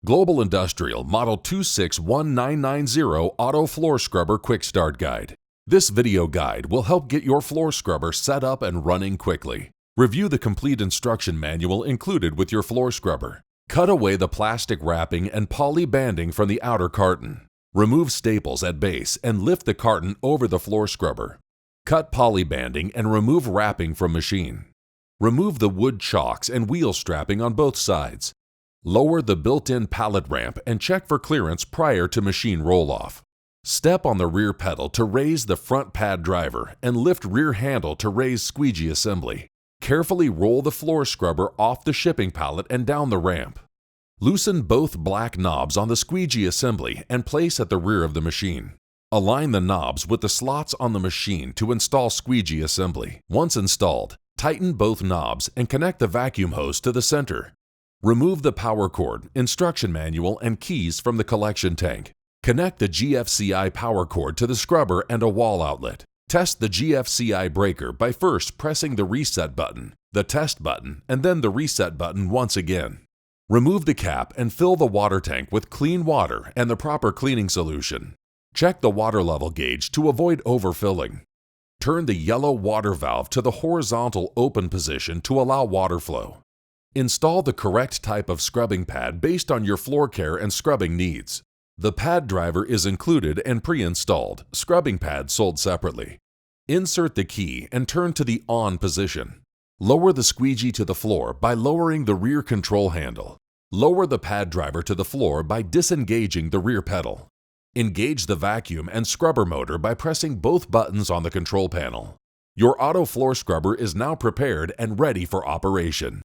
Global Industrial Model 261990 Auto Floor Scrubber Quick Start Guide. This video guide will help get your floor scrubber set up and running quickly. Review the complete instruction manual included with your floor scrubber. Cut away the plastic wrapping and poly banding from the outer carton. Remove staples at base and lift the carton over the floor scrubber. Cut poly banding and remove wrapping from machine. Remove the wood chocks and wheel strapping on both sides. Lower the built-in pallet ramp and check for clearance prior to machine roll-off. Step on the rear pedal to raise the front pad driver and lift rear handle to raise squeegee assembly. Carefully roll the floor scrubber off the shipping pallet and down the ramp. Loosen both black knobs on the squeegee assembly and place at the rear of the machine. Align the knobs with the slots on the machine to install squeegee assembly. Once installed, tighten both knobs and connect the vacuum hose to the center. Remove the power cord, instruction manual, and keys from the collection tank. Connect the GFCI power cord to the scrubber and a wall outlet. Test the GFCI breaker by first pressing the reset button, the test button, and then the reset button once again. Remove the cap and fill the water tank with clean water and the proper cleaning solution. Check the water level gauge to avoid overfilling. Turn the yellow water valve to the horizontal open position to allow water flow. Install the correct type of scrubbing pad based on your floor care and scrubbing needs. The pad driver is included and pre-installed, scrubbing pads sold separately. Insert the key and turn to the on position. Lower the squeegee to the floor by lowering the rear control handle. Lower the pad driver to the floor by disengaging the rear pedal. Engage the vacuum and scrubber motor by pressing both buttons on the control panel. Your auto floor scrubber is now prepared and ready for operation.